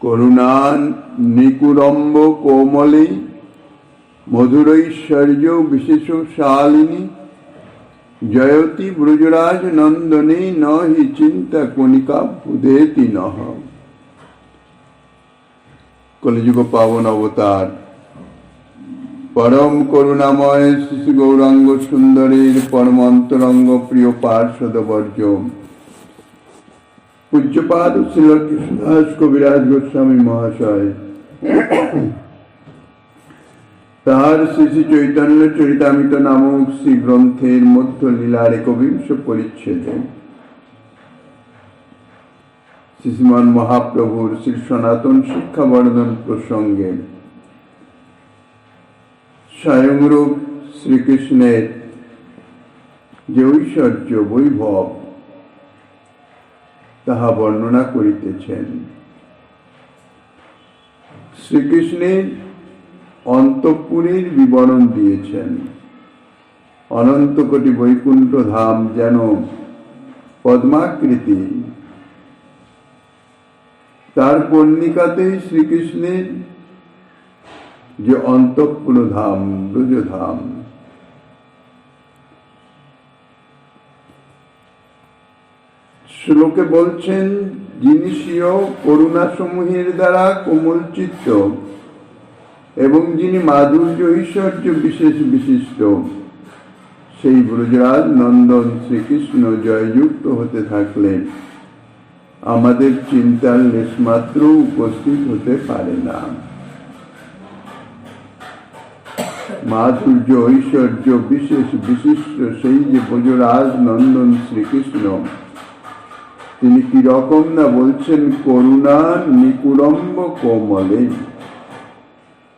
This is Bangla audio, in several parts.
করুণা নিকুরম্ব কোমলে মধুরৈশ্বর্য বিশেষ শালিনী জয়তি ব্রজরাজ নন্দনে ন হি চিন্তা কণিকা ভুদেতি নহ। কলিযুগ পাবন অবতার পরম করুণাময় শিশু গৌরাঙ্গ সুন্দরীর পরম অন্তরঙ্গ প্রিয় পার্ষদ বর্জ পূজ্যপাদ শ্রী কৃষ্ণদাস কবিরাজ গোস্বামী মহাশয় তাহার শ্রী শ্রী চৈতন্য চরিতামৃত নামক শ্রী গ্রন্থের মধ্য লীলার একবিংশ পরিচ্ছেদে শ্রীমান মহাপ্রভুর শ্রী সনাতন শিক্ষাবর্ধন প্রসঙ্গে স্বয়ংরূপ শ্রীকৃষ্ণের যে ঐশ্বর্য বৈভব তাহা বর্ণনা করিতেছেন। শ্রীকৃষ্ণের অন্তঃপুরের বিবরণ দিয়েছেন। অনন্ত কোটি বৈকুণ্ঠ ধাম যেন পদ্মাকৃতি, তার কর্ণিকাতেই শ্রীকৃষ্ণের যে অন্তঃপুর ধাম ব্রজধাম, শ্লোকে বলছেন যিনি স্বীয় করুণা সমূহের দ্বারা কোমল চিত্ত এবং যিনি মাধুর্য ঐশ্বর্য বিশেষ বিশিষ্ট, সেই ব্রজরাজ নন্দন শ্রীকৃষ্ণ জয়যুক্ত হতে থাকলে আমাদের চিন্তার লেশমাত্র উপস্থিত হতে পারে না। মাধুর্য ঐশ্বর্য বিশেষ বিশিষ্ট সেই যে ব্রজরাজ নন্দন শ্রীকৃষ্ণ, তিনি কি রকম না বলছেন করুণা নিকুরম্ব কোমলে।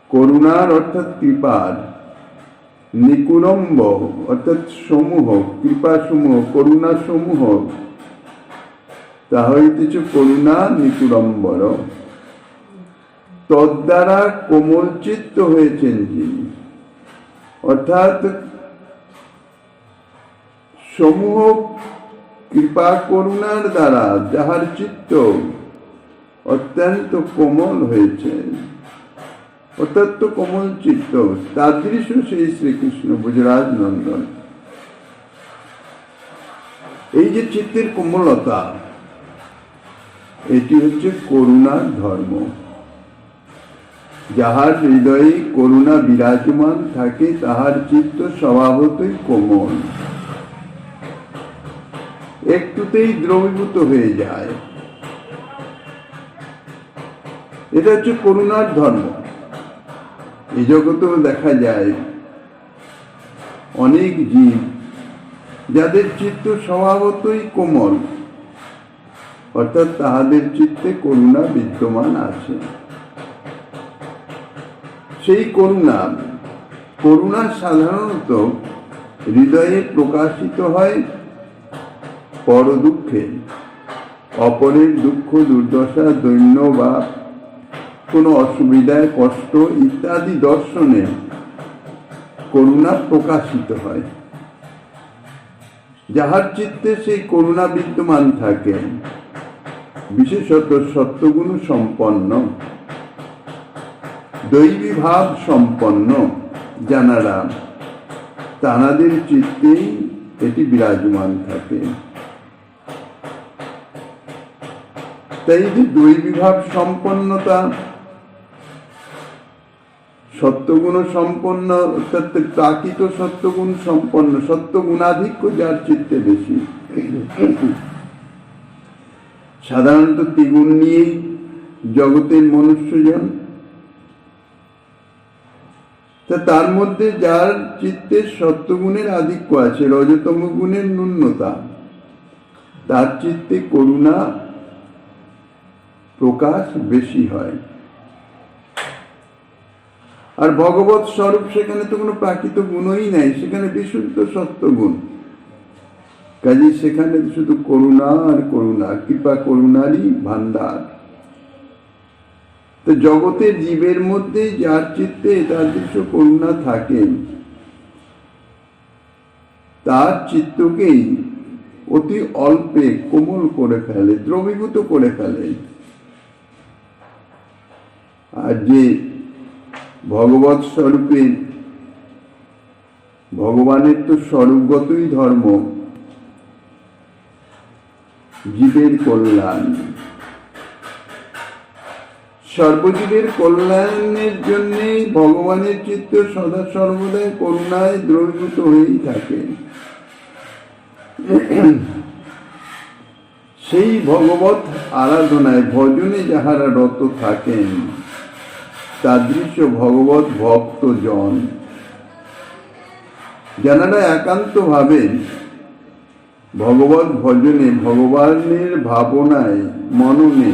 করুণার অর্থাৎ কৃপার, নিকুরম্ব অর্থাৎ সমূহ, কৃপা সমূহ, করুণা সমূহ, তাহা হইতেছে করুণা নিকুরম্বর। তদ্বারা কোমল চিত্ত হয়েছেন যিনি, অর্থাৎ সমূহ কৃপা করুণার দ্বারা যাহার চিত্ত অত্যন্ত কোমল হয়েছে, অত্যন্ত কোমল চিত্ত, তাদৃশ সেই শ্রীকৃষ্ণ ব্রজরাজ নন্দন। এই যে চিত্তের কোমলতা, এটি হচ্ছে করুণার ধর্ম। যাহার হৃদয়ে করুণা বিরাজমান থাকে তাহার চিত্ত স্বভাবতই কোমল, একটুতেই দ্রবীভূত হয়ে যায়। এটা হচ্ছে করুণার ধর্ম। এই জগতেও দেখা যায় অনেক জীব যাদের চিত্ত স্বভাবতই কোমল, অর্থাৎ তাহাদের চিত্তে করুণা বিদ্যমান আছে। সেই করুণা সাধারণত হৃদয়ে প্রকাশিত হয় পর দুঃখে, অপরের দুঃখ দুর্দশা দৈন্য বা কোনো অসুবিধায় কষ্ট ইত্যাদি দর্শনে করুণা প্রকাশিত হয়। যাহার চিত্তে সেই করুণা বিদ্যমান থাকে, বিশেষত সত্যগুণ সম্পন্ন, দৈবী ভাব সম্পন্ন জানারা, তানাদের চিত্তেই এটি বিরাজমান থাকে। তাই যে দৈবী ভাব সম্পন্নতা, সত্যগুণ সম্পন্ন, অর্থাৎ প্রাকৃত সত্যগুণ সম্পন্ন, সত্যগুণাধিক্য যার চিত্তে বেশি। সাধারণত ত্রিগুণ নিয়েই জগতের মনুষ্যজন, তার মধ্যে যার চিত্তে সত্যগুণের আধিক্য আছে, রজতম গুণের ন্যূনতা, তার চিত্তে করুণা প্রকাশ বেশি হয়। আর ভগবৎ স্বরূপ সেখানে তো কোনো প্রাকৃত গুণই নাই, সেখানে বিশুদ্ধ সত্যগুণ। কাজে সেখানে শুধু করুণা আর করুণা, কৃপা করুণারই ভান্ডার। তো জগতের জীবের মধ্যে যার চিত্তে তাদৃশ করুণা থাকে, তার চিত্তকেই অতি অল্পে কোমল করে ফেলে, দ্রবীভূত করে ফেলে। আর যে ভগবৎ স্বরূপে, ভগবানের তো স্বরূপগতই ধর্ম জীবের কল্যাণ। সর্বজীবের কল্যাণের জন্য ভগবানের চিত্ত সদা সর্বদাই করুণায় দ্রবীভূত হয়েই থাকে। সেই ভগবত আরাধনায় ভজনে যাহারা রত থাকেন তাদৃশ্য ভগবত ভক্ত জন, যারা একান্ত ভাবে ভগবত ভজনে ভগবানের ভাবনায় মননে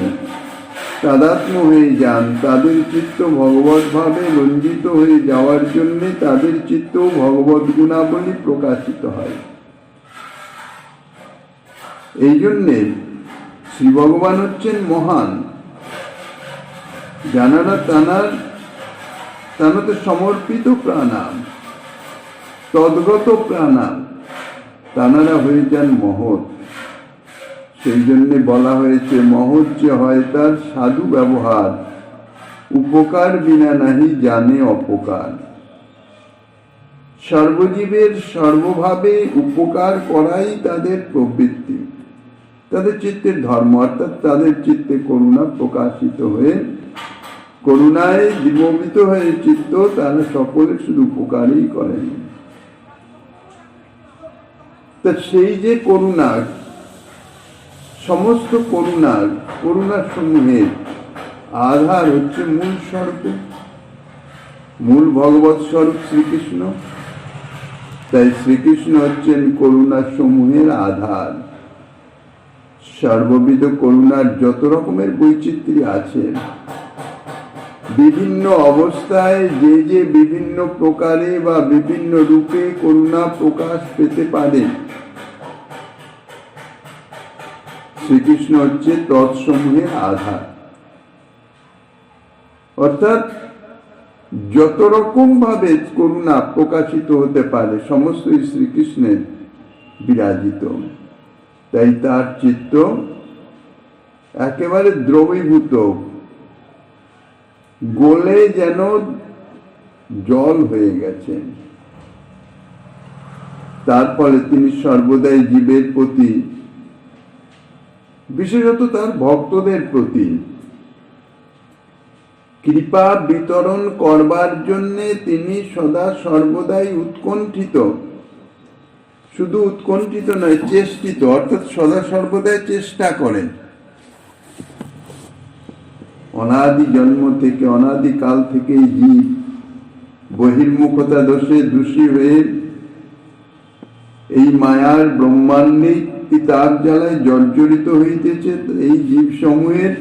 তাদাত্ম্য হয়ে যান, তাদের চিত্ত ভগবত ভাবে রঞ্জিত হয়ে যাওয়ার জন্য তাদের চিত্ত ভগবত গুণাবলী প্রকাশিত হয়। এই জন্যে শ্রী ভগবান হচ্ছেন মহান, যারা তানাতে সমর্পিত প্রাণাম, তদ্গত প্রাণাম, তানারা হয়ে যান মহৎ। সেই জন্যে বলা হয়েছে মহৎ যে হয় তার সাধু ব্যবহার, উপকার বিনা নাহি জানে অপকার। সর্বজীবের সর্বভাবে উপকার করাই তাদের প্রবৃত্তি, তাদের চিত্তের ধর্ম, অর্থাৎ তাদের চিত্তে করুণা প্রকাশিত হয়ে করুণায় জীবমিত হয়ে চিত্ত তারা সকলে শুধু উপকারই করেন। তা সেই যে করুণা, সমস্ত করুণার সমূহের আধার হচ্ছে মূল স্বরূপ, মূল ভগবৎ স্বরূপ শ্রীকৃষ্ণ। তাই শ্রীকৃষ্ণ হচ্ছেন করুণার সমূহের আধার। সর্ববিধ করুণার যত রকমের বৈচিত্র্য আছে, বিভিন্ন অবস্থায় যে যে বিভিন্ন প্রকারে বা বিভিন্ন রূপে করুণা প্রকাশ পেতে পারে, শ্রীকৃষ্ণ হচ্ছে তৎসমূহের আধার। অর্থাৎ যত রকম ভাবে করুণা প্রকাশিত হতে পারে সমস্তই শ্রীকৃষ্ণের বিরাজিত। তাই তার চিত্ত একেবারে দ্রবীভূত, গলে যেন জল হয়ে গেছে। তার ফলে তিনি সর্বদাই জীবের প্রতি, বিশেষত তার ভক্তদের প্রতি কৃপা বিতরণ করবার জন্য তিনি সদা সর্বদাই উৎকণ্ঠিত। শুধু উৎকণ্ঠিত নয়, চেষ্টিত, অর্থাৎ সদা সর্বদাই চেষ্টা করেন। অনাদি জন্ম থেকে, অনাদি কাল থেকেই জীব বহির্মুখতা দোষে দোষী হয়ে এই মায়ার ব্রহ্মাণ্ডে তাপ জ্বালায় জর্জরিত হইতেছে। এই জীব সমূহের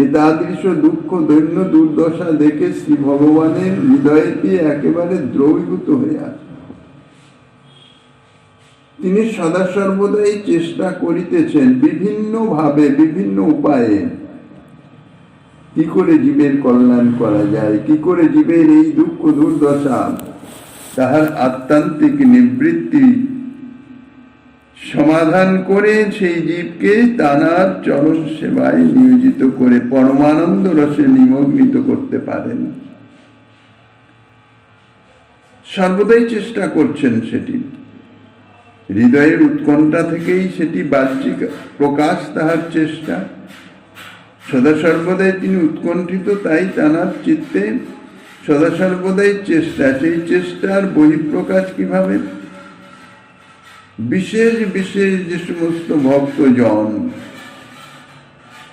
এতাদৃশ দুঃখ দৈন্য দুর্দশা দেখে শ্রী ভগবানের হৃদয়টি একেবারে দ্রবীভূত হয়ে আছে। তিনি সদা সর্বদাই চেষ্টা করিতেছেন বিভিন্ন ভাবে, বিভিন্ন উপায়ে, কি করে জীবের কল্যাণ করা যায়, কি করে জীবের এই দুঃখ দুর্দশা তাহার আত্মান্তিক নিবৃত্তি সমাধান করে সেই জীবকে তানার চরণ সেবায় নিয়োজিত করে পরমানন্দ রসে নিমগ্নিত করতে পারেন। সর্বদাই চেষ্টা করছেন সেটি, হৃদয়ের উৎকণ্ঠা থেকেই সেটি বাহ্যিক প্রকাশ তাহার চেষ্টা। সদা সর্বদাই তিনি উৎকণ্ঠিত, তাই তানার চিত্তে সদা সর্বদাই চেষ্টা। সেই চেষ্টার বহিঃপ্রকাশ কিভাবে? বিশেষ বিশেষ যে সমস্ত ভক্তজন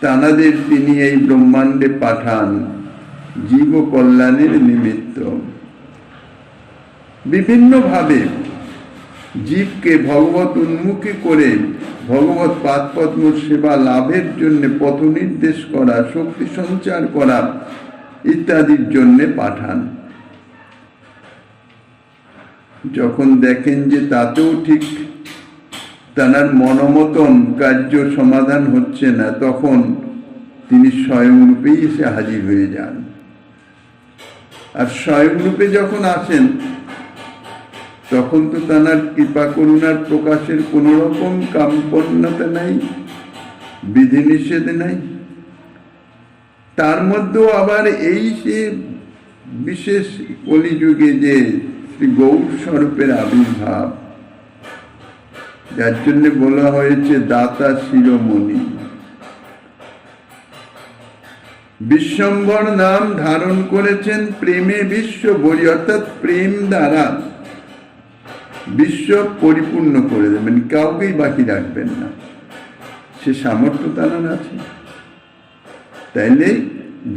তানাদের তিনি এই ব্রহ্মাণ্ডে পাঠান জীব কল্যাণের নিমিত্ত। বিভিন্ন ভাবে জীবকে ভগবত উন্মুখী করে ভগবত পাদপদ্ম সেবা লাভের জন্য পথ নির্দেশ করা, শক্তি সঞ্চার করা ইত্যাদির জন্য পাঠান। যখন দেখেন যে তাতেও ঠিক তার মনোমতন কার্য সমাধান হচ্ছে না, তখন তিনি স্বয়ংরূপেই এসে হাজির হয়ে যান। আর স্বয়ংরূপে যখন আসেন তখন তো তার কৃপা করুণার প্রকাশের কোন রকম কাম্পন্যতা নাই, বিধিনিষেধ নাই। তার মধ্যেও আবার এই সে বিশেষ কলিযুগে যে শ্রী গৌর স্বরূপের আবির্ভাব, যার জন্য বলা হয়েছে দাতা শিরোমণি। বিশ্বম্ভর নাম ধারণ করেছেন প্রেমে বিশ্ব বরি, অর্থাৎ প্রেম দ্বারা বিশ্ব পরিপূর্ণ করে দেবেন, কাউকেই বাকি রাখবেন না। সে সামর্থ্য তার আছে। তাইলে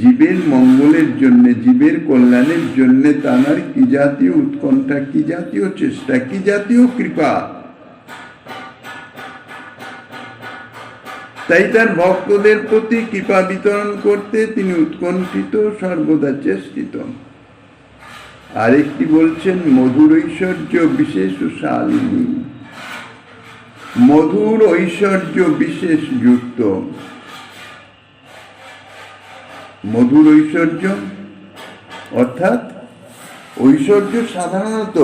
জীবের মঙ্গলের জন্য, জীবের কল্যাণের জন্য তার কি জাতীয় উৎকণ্ঠা, কি জাতীয় চেষ্টা, কি জাতীয় কৃপা। তাই তার ভক্তদের প্রতি কৃপা বিতরণ করতে তিনি উৎকণ্ঠিত, সর্বদা চেষ্টিত। আরেকটি বলছেন মধুর ঐশ্বর্য বিশেষ শালিনী, মধুর ঐশ্বর্য বিশেষ যুক্ত। মধুর ঐশ্বর্য অর্থাৎ ঐশ্বর্য সাধারণত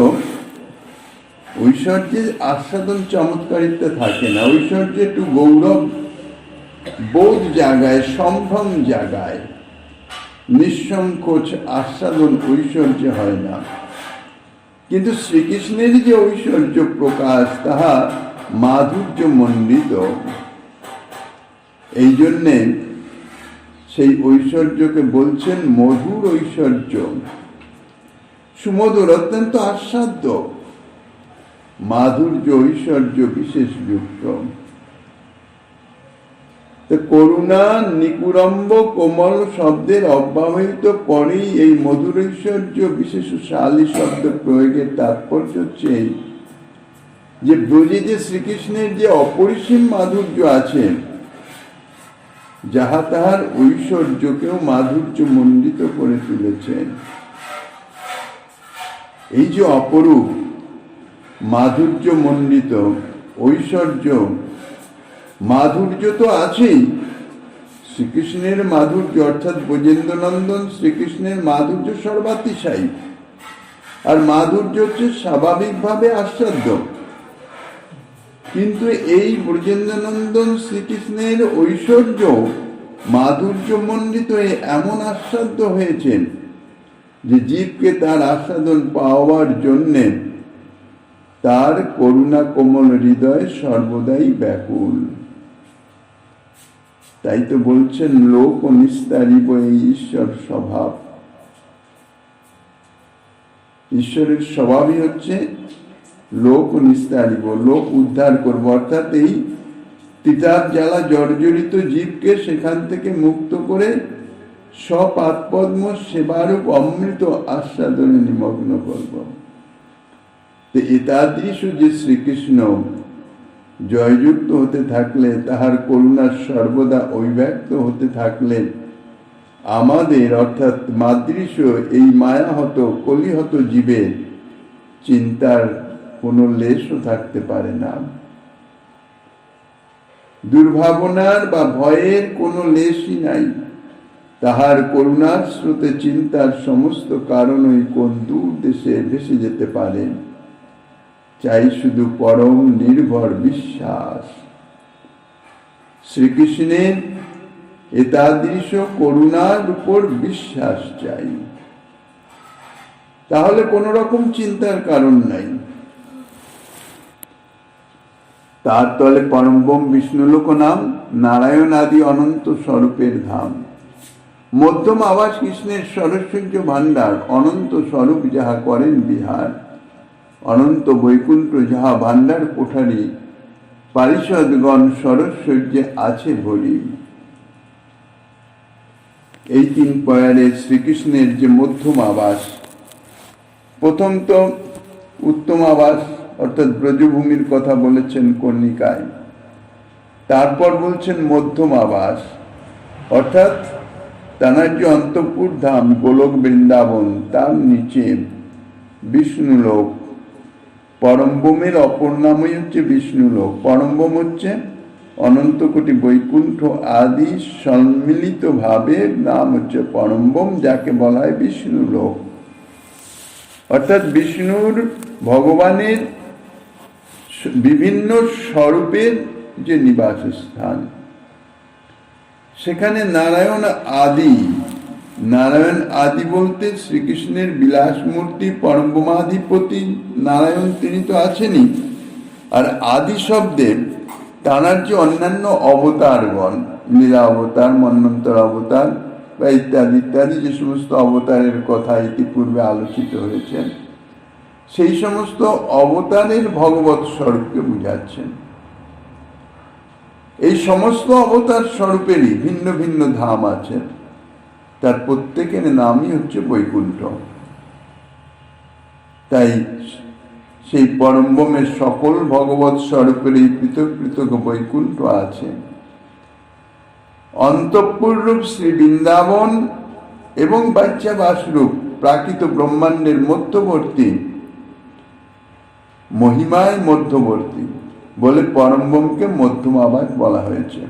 ঐশ্বর্যের আস্বাদন চমৎকারিতা থাকে না। ঐশ্বর্য একটু গৌরব বোধ জাগায়, সম্ভ্রম জাগায়, নিঃসংকোচ আস্বাদন ঐশ্বর্য হয় না। কিন্তু শ্রীকৃষ্ণের যে ঐশ্বর্য প্রকাশ, তাহা মাধুর্য মণ্ডিত। এই জন্যে সেই ঐশ্বর্যকে বলছেন মধুর ঐশ্বর্য, সুমধুর, অত্যন্ত আস্বাদ্য, মাধুর্য ঐশ্বর্য বিশেষ যুক্ত। করুণা নিকুরম্ব কোমল শব্দের অব্যবহিত পরেই এই মধুর ঐশ্বর্য বিশেষশালী শব্দ প্রয়োগের তাৎপর্য হচ্ছে যে ব্রজে যে শ্রীকৃষ্ণের যে অপরিসীম মাধুর্য আছে, যাহা তাহার ঐশ্বর্যকেও মাধুর্য মণ্ডিত করে তুলেছেন। এই যে অপরূপ মাধুর্য মণ্ডিত ঐশ্বর্য, মাধুর্য তো আছেই। শ্রীকৃষ্ণের মাধুর্য অর্থাৎ ব্রজেন্দ্রনন্দন শ্রীকৃষ্ণের মাধুর্য সর্বাতিশায়ী, আর মাধুর্য হচ্ছে স্বাভাবিকভাবে আস্বাদ্য। কিন্তু এই ব্রজেন্দ্রনন্দন শ্রীকৃষ্ণের ঐশ্বর্য মাধুর্য মণ্ডিত এমন আস্বাদ্য হয়েছেন যে জীবকে তার আস্বাদন পাওয়ার জন্যে তার করুণা কোমল হৃদয় সর্বদাই ব্যাকুল। তাই তো বলছেন লোক নিস্তারিব এই ঈশ্বর স্বভাব। ঈশ্বরের স্বভাবই হচ্ছে লোক নিস্তারিব, লোক উদ্ধার করব, অর্থাৎ এই তিতাব জ্বালা জর্জরিত জীবকে সেখান থেকে মুক্ত করে স্বপাদপদ্ম সেবারূপ অমৃত আস্বাদনে নিমগ্ন করব। এতাদৃশ যে শ্রীকৃষ্ণ জয়যুক্ত হতে থাকলে, তাহার করুণা সর্বদা অভিব্যক্ত হতে থাকলে আমাদের অর্থাৎ মাদৃশ এই মায়াহত কলিহত জীবের চিন্তার কোনো লেশও থাকতে পারে না, দুর্ভাবনার বা ভয়ের কোনো লেশই নাই। তাহার করুণার স্রোতে চিন্তার সমস্ত কারণই কোন দূর দেশে ভেসে যেতে পারে। চাই শুধু পরম নির্ভর বিশ্বাস। শ্রীকৃষ্ণের এতাদৃশ করুণার উপর বিশ্বাস চাই, তাহলে কোন রকম চিন্তার কারণ নাই। তার তলে পরমব্রহ্ম বিষ্ণুলোক নাম, নারায়ণ আদি অনন্ত স্বরূপের ধাম। মধ্যম আবাস কৃষ্ণের সরস্বর্য ভাণ্ডার, অনন্ত স্বরূপ যাহা করেন বিহার। অনন্ত বৈকুণ্ঠ যাহা ভাণ্ডার কোঠারি, পারিষদগণ সরস্বর্যে আছে ভরি। এই তিন পয়ারে শ্রীকৃষ্ণের যে মধ্যম আবাস, প্রথম তো উত্তম আবাস অর্থাৎ ব্রজভূমির কথা বলেছেন কর্ণিকায়, তারপর বলছেন মধ্যম আবাস অর্থাৎ তাঁর যে অন্তঃপুর ধাম গোলক বৃন্দাবন, তার নিচে বিষ্ণুলোক। পরমব্রহ্মের অপর নামই হচ্ছে বিষ্ণুলোক। পরমব্রহ্ম হচ্ছে অনন্ত কোটি বৈকুণ্ঠ আদি সম্মিলিত ভাবে নাম হচ্ছে পরমব্রহ্ম, যাকে বলা হয় বিষ্ণুলোক। অর্থাৎ বিষ্ণুর ভগবানের বিভিন্ন স্বরূপের যে নিবাস স্থান, সেখানে নারায়ণ আদি, নারায়ণ আদি বলতে শ্রীকৃষ্ণের বিলাস মূর্তি পরমব্রহ্মাধিপতি নারায়ণ তিনি তো আছেনই, আর আদি শব্দে তাঁর যে অন্যান্য অবতারগণ, লীলা অবতার, মন্বন্তর অবতার বা ইত্যাদি ইত্যাদি যে সমস্ত অবতারের কথা ইতিপূর্বে আলোচিত হয়েছে, সেই সমস্ত অবতারের ভগবৎ স্বরূপকে বুঝাচ্ছেন। এই সমস্ত অবতার স্বরূপেরই ভিন্ন ভিন্ন ধাম আছে, তার প্রত্যেকের নামই হচ্ছে বৈকুণ্ঠ। তাই সেই পরমব্রহ্মের সকল ভগবৎ স্বরূপের এই পৃথক পৃথক বৈকুণ্ঠ আছে। অন্তঃপুর রূপ শ্রী বৃন্দাবন এবং বাচ্চাবাস রূপ প্রাকৃত ব্রহ্মাণ্ডের মধ্যবর্তী, মহিমায় মধ্যবর্তী বলে পরমব্রহ্মকে মধ্যমাবাস বলা হয়েছে।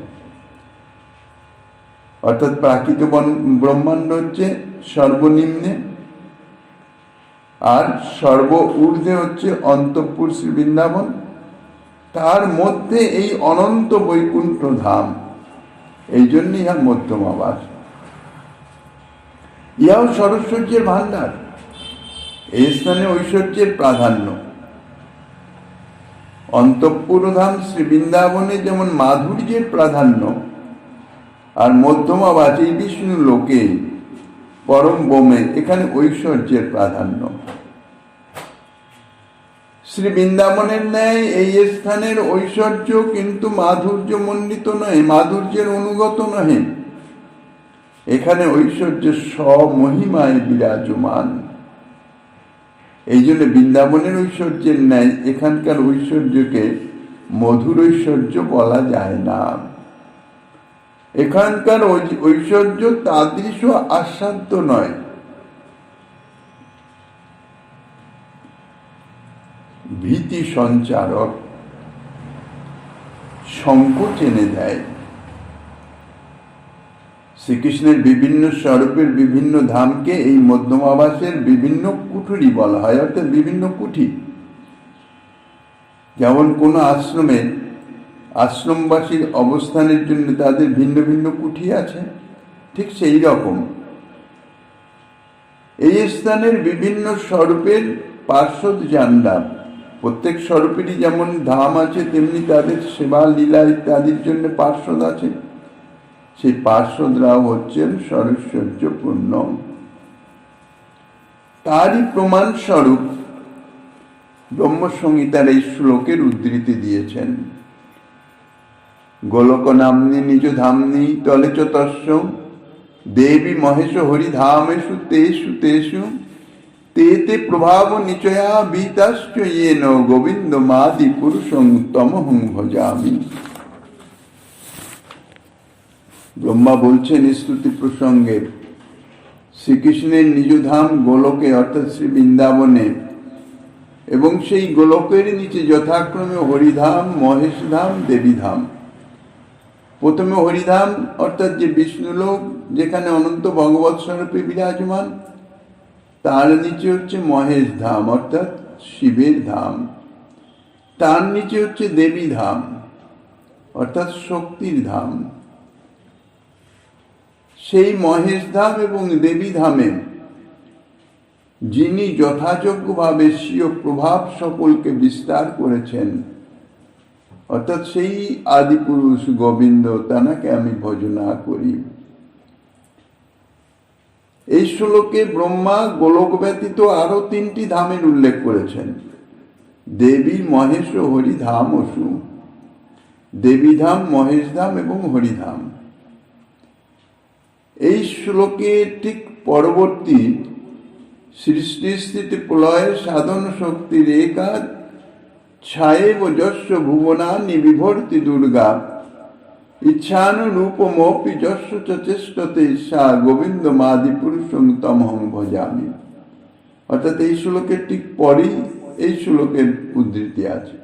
অর্থাৎ প্রাকৃত ব্রহ্মাণ্ড হচ্ছে সর্বনিম্নে, আর সর্ব ঊর্ধ্বে হচ্ছে অন্তঃপুর শ্রী বৃন্দাবন, তার মধ্যে এই অনন্ত বৈকুণ্ঠ ধাম, এই জন্য ইহা মধ্যমাবাস। ইহাও সরস্বর্যের ভাণ্ডার, এই স্থানে ঐশ্বর্যের প্রাধান্য। অন্তঃপুর ধাম শ্রী বৃন্দাবনে যেমন মাধুর্যের প্রাধান্য, আর মধ্যমাবাস এই বিষ্ণু লোকে পরম ব্রহ্মে এখানে ঐশ্বর্যের প্রাধান্য। শ্রী বৃন্দাবনের ন্যায় এই স্থানের ঐশ্বর্য কিন্তু মাধুর্য মণ্ডিত নয়, মাধুর্যের অনুগত নহে। এখানে ঐশ্বর্য স্বমহিমায় বিরাজমান। এই জন্য বৃন্দাবনের ঐশ্বর্যের ন্যায় এখানকার ঐশ্বর্যকে মধুর ঐশ্বর্য বলা যায় না। এখানকার ঐশ্বর্য তাদৃশ আস্বাদ্য নয়, ভীতি সঞ্চারক, সংকোচ এনে দেয়। শ্রীকৃষ্ণের বিভিন্ন স্বরূপের বিভিন্ন ধামকে এই মধ্যমাবাসের বিভিন্ন কুঠুরি বলা হয়, অর্থাৎ বিভিন্ন কুঠি। যেমন কোন আশ্রমে আশ্রমবাসীর অবস্থানের জন্য তাদের ভিন্ন ভিন্ন কুঠি আছে, ঠিক সেই রকম এই স্থানের বিভিন্ন স্বরূপের পার্শ্বদ জানলা, প্রত্যেক স্বরূপেরই যেমন ধাম আছে তেমনি তাদের সেবা লীলা ইত্যাদির জন্য পার্শ্বদ আছে। সেই পার্শ্বদরাও হচ্ছেন সরস্বর্যপূর্ণ। তারই প্রমাণ স্বরূপ ব্রহ্মসংহিতার এই শ্লোকের উদ্ধৃতি দিয়েছেন। গোলক নাম্নী নিজ ধামনি তলে চ তস্য দেবী মহেশ হরিধামেষু তেষু তেষু তে তে প্রভাব নিচয়া বিতাশ্চ ইয়েন গোবিন্দ মাদি পুরুষং তমহং ভজামি। ব্রহ্মা বলছেন স্তুতি প্রসঙ্গে, শ্রীকৃষ্ণের নিজ ধাম গোলকে অর্থাৎ শ্রী বৃন্দাবনে, এবং সেই গোলকের নিচে যথাক্রমে হরিধাম, মহেশধাম, দেবীধাম। প্রথমে হরিধাম অর্থাৎ যে বিষ্ণুলোক, যেখানে অনন্ত ভগবৎ স্বরূপে বিরাজমান, তার নিচে হচ্ছে মহেশ ধাম অর্থাৎ শিবের ধাম, তার নিচে হচ্ছে দেবী ধাম অর্থাৎ শক্তির ধাম। সেই মহেশ ধাম এবং দেবী ধামে যিনি যথাযোগ্যভাবে স্বীয় প্রভাব সকলকে বিস্তার করেছেন, অর্থাৎ সেই আদিপুরুষ গোবিন্দ, তানাকে আমি ভজনা করি। এই শ্লোকে ব্রহ্মা গোলক ব্যতীত আরো তিনটি ধামের উল্লেখ করেছেন, দেবী, মহেশ ও হরিধাম অসু। দেবীধাম, মহেশধাম এবং হরিধাম। এই শ্লোকের ঠিক পরবর্তী সৃষ্টি স্থিতি প্রলয়ের সাধন শক্তির একাদ ছায়েব যস্য ভুবনানি বিভর্তি দুর্গা ইচ্ছানুরূপমপি যস্য চ চেষ্টতে সা গোবিন্দ মাদি পুরুষং তমহং ভজামি। অর্থাৎ এই শ্লোকের ঠিক পরেই এই শ্লোকের উদ্ধৃতি আছে।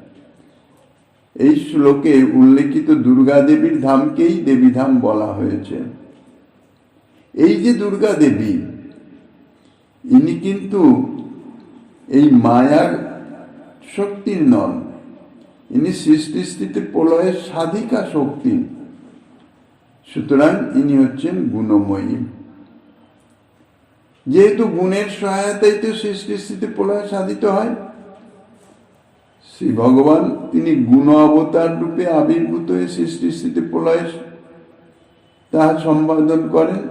এই শ্লোকে উল্লেখিত দুর্গা দেবীর ধামকেই দেবীধাম বলা হয়েছে। এই যে দুর্গা দেবী, ইনি কিন্তু এই মায়ার শক্তির নন, ইনি সৃষ্টি স্থিতি প্রলয়ের সাধিকা শক্তি। সুতরাং ইনি হচ্ছেন গুণময়ী। যেহেতু গুণের সহায়তায় তো সৃষ্টি স্থিতি প্রলয় সাধিত হয়, শ্রী ভগবান তিনি গুণ অবতার রূপে আবির্ভূত হয়ে সৃষ্টি স্থিতি প্রলয় তাহা সম্পাদন করেন।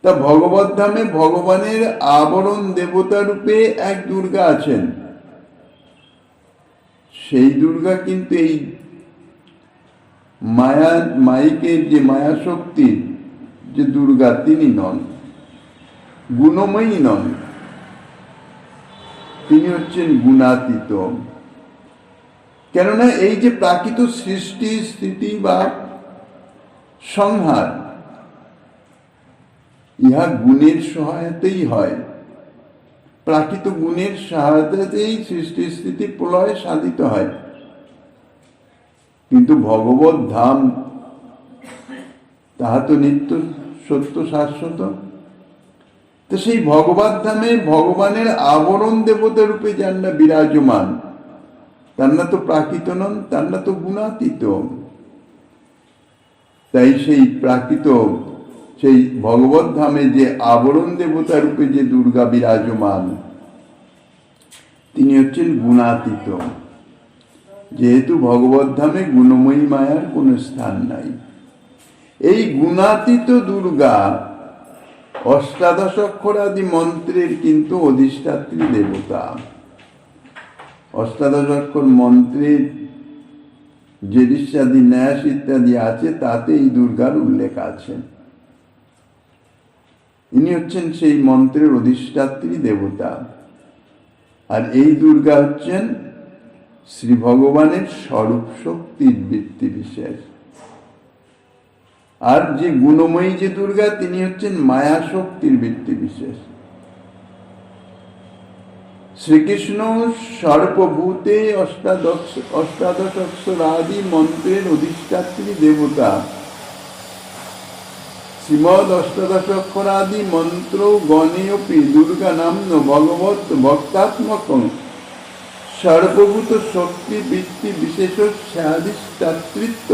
তা ভগবত ধামে ভগবানের আবরণ দেবতা রূপে এক দুর্গা আছেন। সেই দুর্গা কিন্তু এই মাইকের যে মায়া শক্তির যে দুর্গা তিনি নন, গুণময়ী নন, তিনি হচ্ছেন গুণাতীত। কেননা এই যে প্রাকৃত সৃষ্টি স্থিতি বা সংহার, ইহা গুণের সহায়তাই হয়। প্রাকৃত গুণের সহায়তাতেই সৃষ্টি স্থিতি প্রলয় সাধিত হয়। কিন্তু ভগবত ধাম তাহা তো নিত্য সত্য শাশ্বত। তো সেই ভগবত ধামে ভগবানের আবরণ দেবতা রূপে যারা বিরাজমান, তারা তো প্রাকৃত নন, তারা তো গুণাতীত। তাই সেই প্রাকৃত সেই ভগবত ধামে যে আবরণ দেবতা রূপে যে দুর্গা বিরাজমান, তিনি হচ্ছেন গুণাতীত। যেহেতু ভগবত ধামে গুণময়ী মায়ার কোন স্থান নাই, এই গুণাতীত দুর্গা অষ্টাদশ অক্ষরাদি মন্ত্রের কিন্তু অধিষ্ঠাত্রী দেবতা। অষ্টাদশ অক্ষর মন্ত্রের যে ঋষ্যাদি ন্যাস ইত্যাদি আছে তাতে এই দুর্গার উল্লেখ আছে। ইনি হচ্ছেন সেই মন্ত্রের অধিষ্ঠাত্রী দেবতা। আর এই দুর্গা হচ্ছেন শ্রী ভগবানের স্বরূপ শক্তির বৃত্তি বিশেষ। আর যে গুণময়ী যে দুর্গা, তিনি হচ্ছেন মায়া শক্তির বৃত্তি বিশেষ। শ্রীকৃষ্ণ সর্বভূতে অষ্টাদশ অক্ষরাদি মন্ত্রের অধিষ্ঠাত্রী দেবতা। শ্রীমদ অষ্টাদশ অক্ষরাদি মন্ত্র গণেয়পি দুর্গা নাম্ন ভগবত ভক্তাত্মক সর্বভূত শক্তি বৃত্তি বিশেষ স্যাধিষ্ঠাতৃত্ব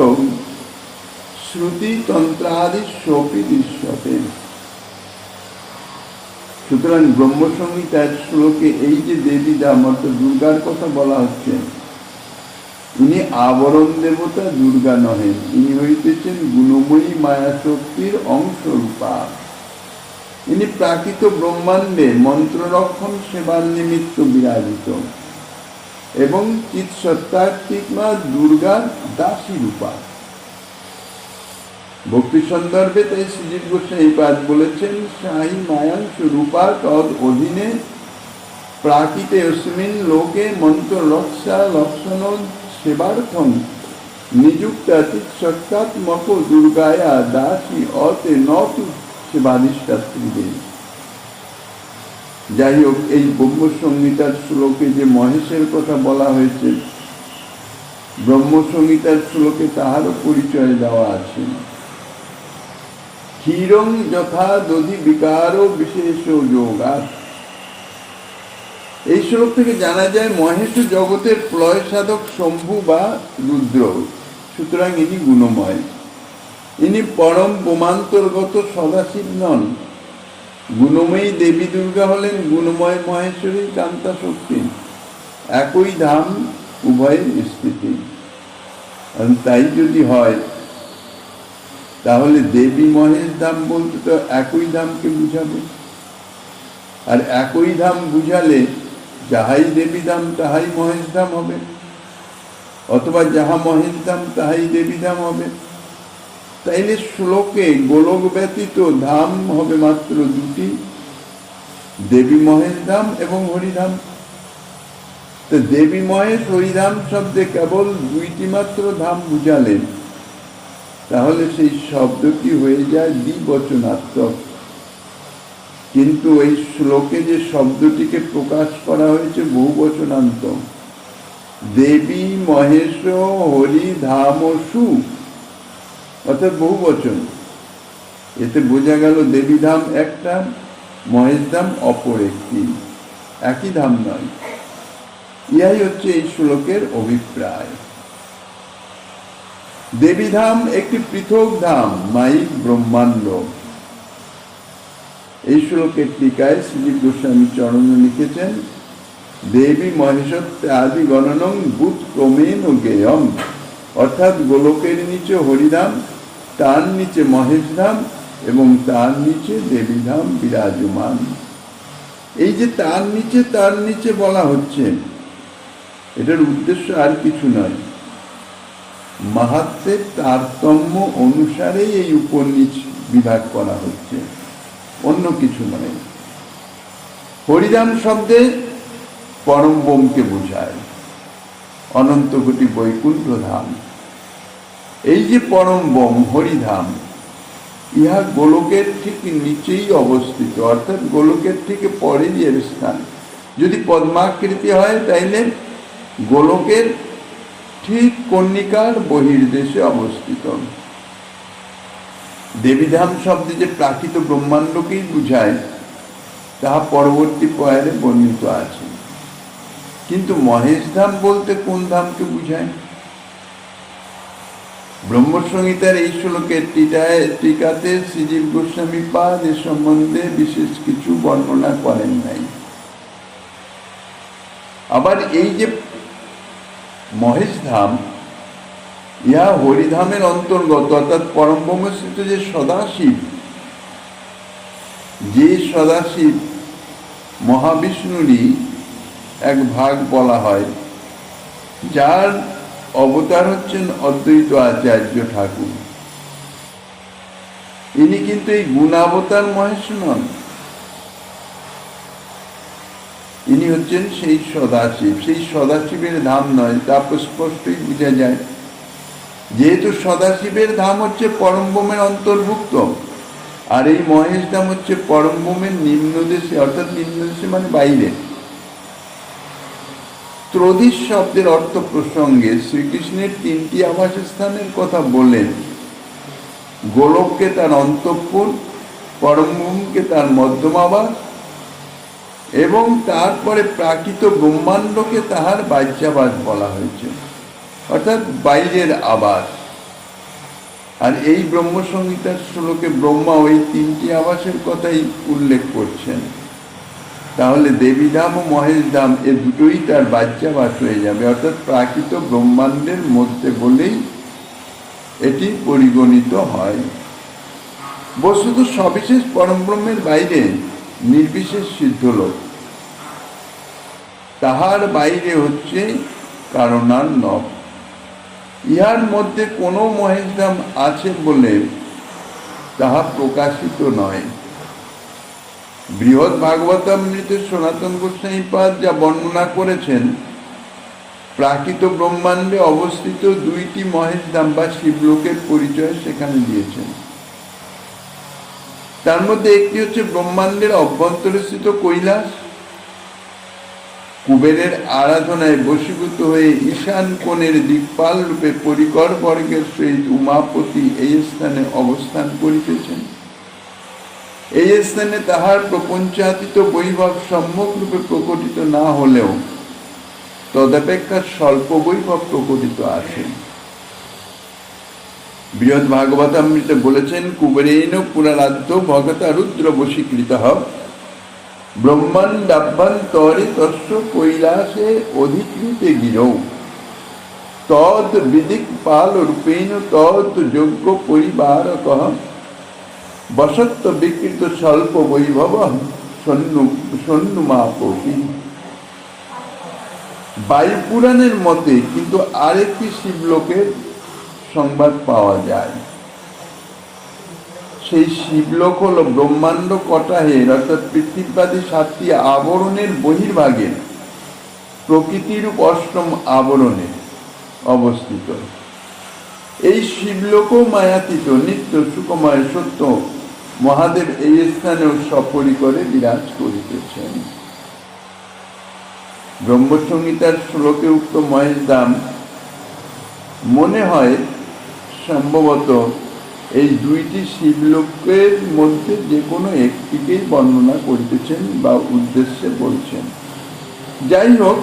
শ্রুতি তন্ত্রাদি সোপি দৃশ্যতে। সুতরাং ব্রহ্মসংহিতার শ্লোকে এই যে দেবী দাম অর্থাৎ দুর্গার কথা বলা হচ্ছে, ইনি আবরণ দেবতা দুর্গা নহেন, ইনি হইতেছেন গুণময়ী মায়া শক্তির অংশরূপা। ইনি প্রাকৃত ব্রহ্মাণ্ডে মন্ত্ররক্ষণ সেবার নিমিত্ত বিরাজিত এবং চিৎসত্তাত্মিকা দুর্গার দাসী রূপা। ভক্তি সন্দর্ভে তাই শ্রীজিৎ গোস্বামীপাদ বলেছেন, সাহি মায়াংশ রূপা তদ অধীনে প্রাকৃতে অস্মিন লোকে মন্ত্র রক্ষা লক্ষণ সেবার্থম নিযুক্তা চিৎসত্তাত্মক দুর্গায়া দাসী অতে নতু সেবাধিষ্ঠাত্রী দেবী। যাই হোক, এই ব্রহ্মসংহিতার শ্লোকে যে মহেশের কথা বলা হয়েছে, ব্রহ্মসংহিতার শ্লোকে তাহারও পরিচয় দেওয়া আছে। ক্ষীরং যথা দধি বিকার বিশেষ যোগার। এই শ্লোক থেকে জানা যায় মহেশ জগতের প্রলয় সাধক শম্ভু বা রুদ্র। সুতরাং ইনি গুণময়। ইনি পরম বোমান্তর্গত সদাশিব নন। গুণময়ী দেবী দুর্গা হলেন গুণময় মহেশ্বরী কান্তা শক্তি, একই ধাম উভয়ের স্থিতি। তাই যদি হয় তাহলে দেবী মহেশ ধাম বলতে তো একই ধামকে বুঝাবে। আর একই ধাম বুঝালে যাহাই দেবী ধাম তাহাই মহেশ ধাম হবে, অথবা যাহা মহেশ ধাম তাহাই দেবী ধাম হবে। তাইলে শ্লোকে গোলক ব্যতীত ধাম হবে মাত্র দুটি, দেবী মহেশ ধাম এবং হরিধাম। তো দেবী মহেশ হরিধাম শব্দে কেবল দুইটি মাত্র ধাম বুঝালেন, তাহলে সেই শব্দটি হয়ে যায় দ্বিবচনাত্মক। কিন্তু এই শ্লোকে যে শব্দটিকে প্রকাশ করা হয়েছে বহুবচনান্ত, দেবী মহেশ হরি ধাম সু, অর্থাৎ বহু বচন। এতে বোঝা গেল দেবী ধাম একটা, মহেশ ধাম অপর একটি, একই ধাম নয়। ইহাই হচ্ছে এই শ্লোকের অভিপ্রায়। দেবীধাম একটি পৃথক ধাম, মাইক ব্রহ্মাণ্ড। এই শ্লোকের টিকায় শ্রীজীব গোস্বামী চরণ লিখেছেন, দেবী মহেশত্বে আদি গণনং ভূত ক্রমেণ জ্ঞেয়ম, অর্থাৎ গোলকের নিচে হরিধাম, তার নিচে মহেশধাম এবং তার নিচে দেবীধাম বিরাজমান। এই যে তার নিচে বলা হচ্ছে, এটার উদ্দেশ্য আর কিছু নয়, মাহাত্ম্যের তারতম্য অনুসারে এই উপর নিচ বিভাগ করা হচ্ছে, অন্য কিছু নয়। হরিধাম শব্দে পরম বোমকে বোঝায়, অনন্ত কোটি বৈকুণ্ঠ ধাম। এই যে পরম বোম হরিধাম, ইহা গোলকের ঠিক নিচেই অবস্থিত, অর্থাৎ গোলকের থেকে পরেই এর স্থান। যদি পদ্মাকৃতি হয় তাইলে গোলকের ঠিক কর্ণিকার বহির্দেশে অবস্থিত। দেবীধাম শব্দে যে প্রাকৃত ব্রহ্মাণ্ডকেই বুঝায় তাহা পরবর্তী পয়ারে বর্ণিত আছে। কিন্তু মহেশধাম বলতে কোন ধামকে বুঝায়? ব্রহ্মসংহিতার এই শ্লোকের টিকাতে শ্রীজীব গোস্বামী পাদ এ সম্বন্ধে বিশেষ কিছু বর্ণনা করেন নাই। আবার এই যে মহেশধাম, ইহা হরিধামের অন্তর্গত, অর্থাৎ পরম ব্রহ্মস্থিত যে সদাশিব, মহাবিষ্ণুরই এক ভাগ বলা হয়, যার অবতার হচ্ছেন অদ্বৈত আচার্য ঠাকুর। ইনি কিন্তু এই গুণাবতার মহেশ নন, ইনি হচ্ছেন সেই সদাশিব। সেই সদাশিবের ধাম নয়, তা স্পষ্টই বোঝা যায়। যেহেতু সদাশিবের ধাম হচ্ছে পরম ব্রহ্মের অন্তর্ভুক্ত, আর এই মহেশ ধাম হচ্ছে পরম ব্রহ্মের নিম্নদেশে, অর্থাৎ নিম্নদেশে মানে বাইরে। ত্রোধিশ শব্দের অর্থ প্রসঙ্গে শ্রীকৃষ্ণের তিনটি আবাসস্থানের কথা বলেন। গোলককে তার অন্তঃপুর, পরম ব্রহ্মকে তার মধ্যমাবাস এবং তারপরে প্রাকৃত ব্রহ্মাণ্ডকে তাহার বাহ্যাবাস বলা হয়েছে, অর্থাৎ বাইরের আবাস। আর এই ব্রহ্মসংহিতার শ্লোকে ব্রহ্মা ওই তিনটি আবাসের কথাই উল্লেখ করছেন। তাহলে দেবীধাম ও মহেশধাম এ দুটোই তার বাহ্যাবাস হয়ে যাবে, অর্থাৎ প্রাকৃত ব্রহ্মাণ্ডের মধ্যে বলেই এটি পরিগণিত হয়। বস্তুত সবিশেষ পরম ব্রহ্মের বাইরে নির্বিশেষ সিদ্ধলোক, তাহার বাইরে হচ্ছে কারণার নব। ইহার মধ্যে কোনো মহেশধাম আছে বলে তাহা প্রকাশিত নয়। বৃহৎ ভাগবতামৃতে সনাতন গোস্বামী পাদ যা বর্ণনা করেছেন, প্রাকৃত ব্রহ্মাণ্ডে অবস্থিত দুইটি মহেশধাম বা শিবলোকের পরিচয় সেখানে দিয়েছেন। তার মধ্যে একটি হচ্ছে ব্রহ্মাণ্ডের অভ্যন্তরে স্থিত কৈলাস, কুবেরের আরাধনায় বশীভূত হয়ে ঈশান কোণের দিকপাল রূপে পরিকর বর্গের সহিত উমাপতি এই স্থানে অবস্থান করিতেছেন। এই স্থানে তাহার প্রপঞ্চাতীত বৈভব সম্যক রূপে প্রকটিত না হলেও তদপেক্ষা স্বল্প বৈভব প্রকটিত আছে। বৃহৎ ভাগবতামৃতে বলেছেন, কুবেরেণ পুরারাধ্য ভগতা রুদ্র বশীকৃত ব্রহ্মাণ্ডাভ্যন্তরে তস্য কৈলাসে অধিকৃতে গিরৌ তদ বিদিকপাল রূপেণ তদ যোগ্য পরিবারক বসত্ব বিকৃত স্বল্প বৈভব সন্নুমাপি। বায়ুপুরাণের মতে কিন্তু আরেকটি শিবলোকের সংবাদ পাওয়া যায়। সেই শিবলোক হল ব্রহ্মাণ্ড কটাহের, অর্থাৎ পৃথিবীবাদী 7টি আবরণের বহির্ভাগে প্রকৃতিরূপ অষ্টম আবরণে অবস্থিত। এই শিবলোকও মায়াতীত, নিত্য সুখময় সত্য মহাদেব এই স্থানেও সপরিকরে বিরাজ করিতেছেন। ব্রহ্মসংহিতার শ্লোকে উক্ত মহেশধাম মনে হয় সম্ভবত এই দুইটি শিবলোকের মধ্যে যে কোনো একটিকেই বর্ণনা করিতেছেন বা উদ্দেশ্যে বলছেন। যাই হোক,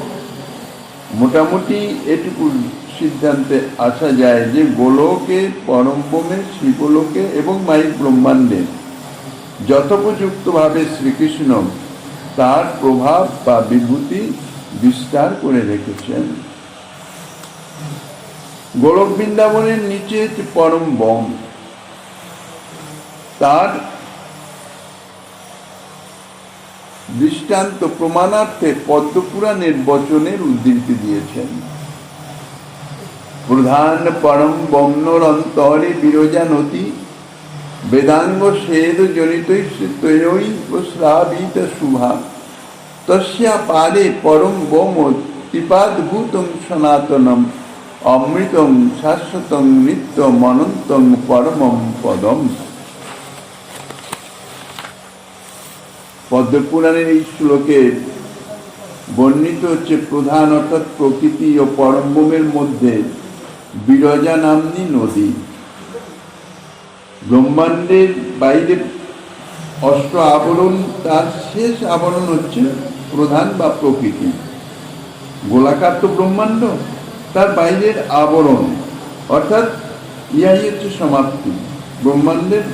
মোটামুটি এটুকু সিদ্ধান্তে আসা যায় যে গোলকে, পরম ব্রহ্মে, শিবলোকে এবং মাইক ব্রহ্মাণ্ডে যথোপযুক্তভাবে শ্রীকৃষ্ণ তার প্রভাব বা বিভূতি বিস্তার করে রেখেছেন। গোলক বৃন্দাবনের নিচে পরম ব্রহ্ম, তার দৃষ্টান্ত প্রমাণার্থে পদ্মপুরাণের বচনের উদ্ধৃতি দিয়েছেন। প্রধান পরম ব্রহ্মর অন্তরে বিরজানতি বেদাঙ্গ সেদ জনিতৈ প্রস্রাবিত শুভা তস্যা পাদে পরম ব্রহ্ম ত্রিপাদভূতং সনাতনম অমৃতং শাশ্বতং নিত্যম অনন্তং পরমম পদম। পদ্মপুরাণের এই শ্লোকে বর্ণিত হচ্ছে প্রধান অর্থাৎ প্রকৃতি ও পরম ব্রহ্মের মধ্যে বিরজা নাম্নী নদী। ব্রহ্মাণ্ডের বাইরে অষ্ট আবরণ, তার শেষ আবরণ হচ্ছে প্রধান বা প্রকৃতি। গোলাকার তো ব্রহ্মাণ্ড, তার বাইরের আবরণ অর্থাৎ ইহাই হচ্ছে সমাপ্তি, ব্রহ্মাণ্ডের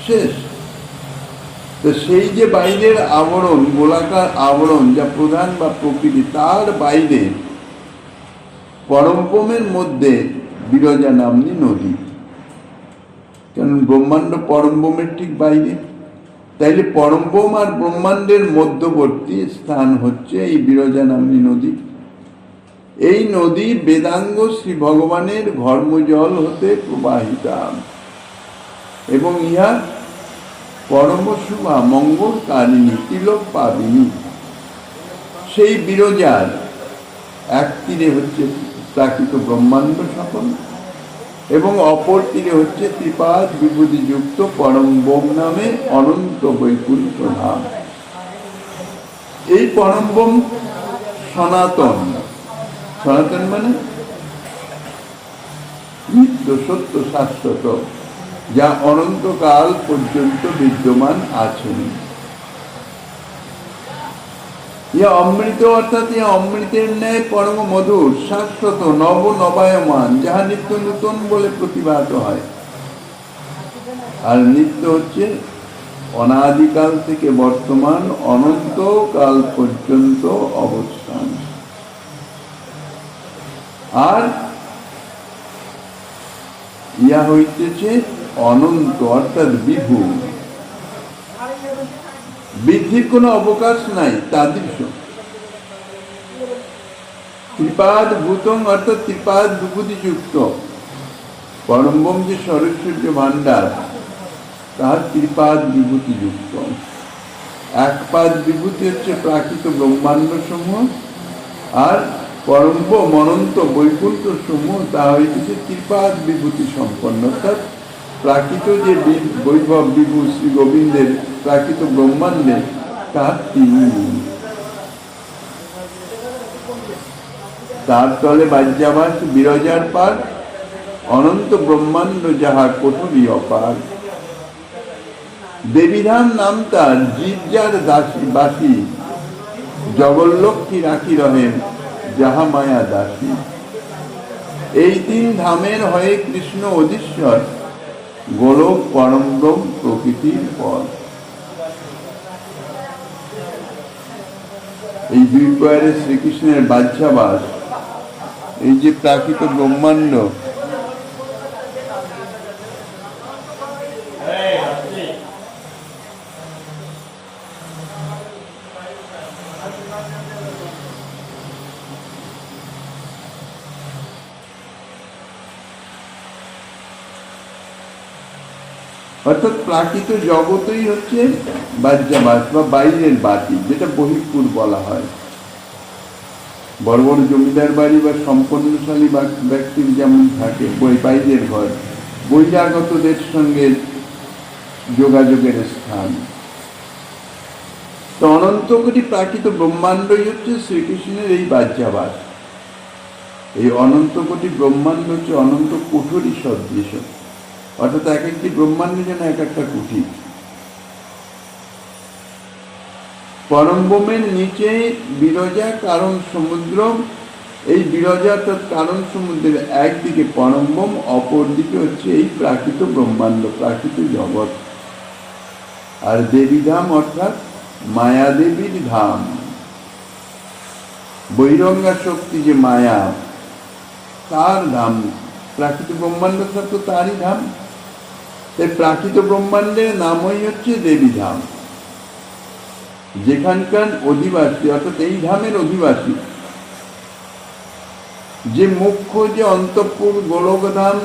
শেষ। তো সেই যে বাইরের আবরণ, গোলাকার আবরণ যা প্রধান বা প্রকৃতি, তার বাইরে পরম ব্রহ্মের মধ্যে বিরজা নাম্নী নদী। কারণ ব্রহ্মাণ্ড পরম ব্রহ্মের ঠিক বাইরে, তাইলে পরম ব্রহ্ম আর ব্রহ্মাণ্ডের মধ্যবর্তী স্থান হচ্ছে এই বিরজা নাম্নী নদী। এই নদী বেদাঙ্গ শ্রী ভগবানের ঘর্মজল হতে প্রবাহিতা এবং ইহা পরম শুভা মঙ্গলকারিণী তিলক পাবিনী। সেই বিরজার এক তীরে হচ্ছে প্রাকৃত ব্রহ্মাণ্ড সকল এবং অপর তীরে হচ্ছে ত্রিপাদ বিভূতিযুক্ত পরম ব্রহ্ম নামে অনন্ত বৈকুণ্ঠ ধাম। এই পরম ব্রহ্ম সনাতন, সনাতন মানে নিত্য সত্য শাশ্বত, যা অনন্তকাল পর্যন্ত বিদ্যমান আছেন। ইহা অমৃত অর্থাৎ ইহা অমৃতের ন্যায় পরম মধুর, শাশ্বত, নব নবায়মান, যাহা নিত্য নূতন বলে প্রতিভাত হয়। আর নিত্য হচ্ছে অনাদিকাল থেকে বর্তমান অনন্তকাল পর্যন্ত অবস্থান। আর ইহা হইতেছে অনন্ত অর্থাৎ বিভু, বৃদ্ধির কোনো অবকাশ নাই, তাদৃশ। ত্রিপাদ ভূতং অর্থাৎ ত্রিপাদ বিভূতিযুক্ত পরম ব্রহ্ম যে সরস্বর্য ভাণ্ডার, তাহার ত্রিপাদ বিভূতিযুক্ত। এক পাদ বিভূতি হচ্ছে প্রাকৃত ব্রহ্মাণ্ড সমূহ, আর পরম ব্রহ্ম অনন্ত বৈকুণ্ঠ সমূহ তাহা হইতেছে ত্রিপাদ বিভূতি সম্পন্ন, অর্থাৎ প্রাকৃত যে বৈভব বিভূ শ্রী গোবিন্দের প্রাকৃত ব্রহ্মাণ্ডে তার তিনি। তার তলে বাজ্যাবাস বিরজার পার, অনন্ত ব্রহ্মাণ্ড যাহা কোঠরি অপার। দেবীধাম নাম তার, জীব যার দাসী বাসী, জগল্লক্ষ্মী রাখি রহেন যাহা মায়া দাসী। এই তিন ধামের হয়ে কৃষ্ণ অধীশ্বর, গোলক পরম ব্রহ্ম প্রকৃতির পদ। এই দুই প্রয়ারে শ্রীকৃষ্ণের বাহ্যাবাস, এই যে প্রাকৃত ব্রহ্মাণ্ড, অর্থাৎ প্রাকৃত জগতই হচ্ছে বাহ্যাবাস বা বাইরের বাতি, যেটা বহিঃপুর বলা হয়। বড় বড় জমিদার বাড়ি বা সম্পন্নশালী ব্যক্তির যেমন থাকে বাইরের ঘর, বহিরাগতদের সঙ্গে যোগাযোগের স্থান। তো অনন্ত কোটি প্রাকৃত ব্রহ্মাণ্ডই হচ্ছে শ্রীকৃষ্ণের এই বাহ্যাবাস। এই অনন্ত কোটি ব্রহ্মাণ্ড হচ্ছে অনন্ত কুঠরি সদৃশ, অর্থাৎ এক একটি ব্রহ্মাণ্ড যেন এক একটা কুঠি। পরম ব্রহ্মের নিচে বিরজা, কারণ সমুদ্র এই বিরজা অর্থাৎ কারণ সমুদ্রের একদিকে পরমব্রহ্ম, অপর দিকে হচ্ছে এই প্রাকৃত ব্রহ্মাণ্ড, প্রাকৃত জগৎ। আর দেবীধাম অর্থাৎ মায়াদেবীর ধাম। বৈরঙ্গা শক্তি যে মায়া, তার ধাম। প্রাকৃত ব্রহ্মাণ্ড তো তারই ধাম। তাই প্রাকৃত ব্রহ্মাণ্ডের নামই হচ্ছে দেবীধাম, যেখানকার অধিবাসী অর্থাৎ এই ধামের অধিবাসী যে মুখ্য, যে অন্তঃপুর গোলকধাম,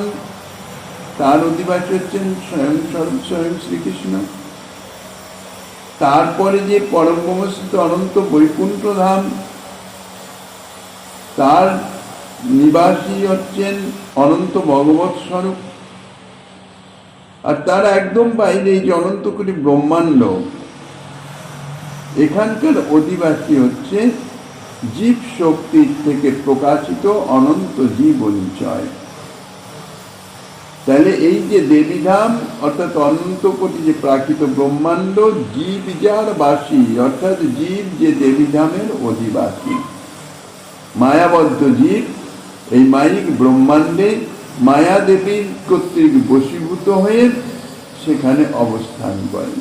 তার অধিবাসী হচ্ছেন স্বয়ং স্বরূপ, স্বয়ং শ্রীকৃষ্ণ। তারপরে যে পরম ব্রহ্মস্থিত অনন্ত বৈকুণ্ঠ ধাম, তার নিবাসী হচ্ছেন অনন্ত ভগবৎ স্বরূপ। আর তার একদম বাইরে এই যে অনন্ত কোটি ব্রহ্মাণ্ড, এখানকার অধিবাসী হচ্ছে জীব শক্তির থেকে প্রকাশিত অনন্ত জীবনিচয়। তাহলে এই যে দেবীধাম অর্থাৎ অনন্ত কোটি যে প্রাকৃত ব্রহ্মাণ্ড, জীব যার বাসী অর্থাৎ জীব যে দেবীধামের অধিবাসী, মায়াবদ্ধ জীব এই মায়িক ব্রহ্মাণ্ডে মায়া দেবীর কর্তৃক বশীভূত হয়ে সেখানে অবস্থান করেন।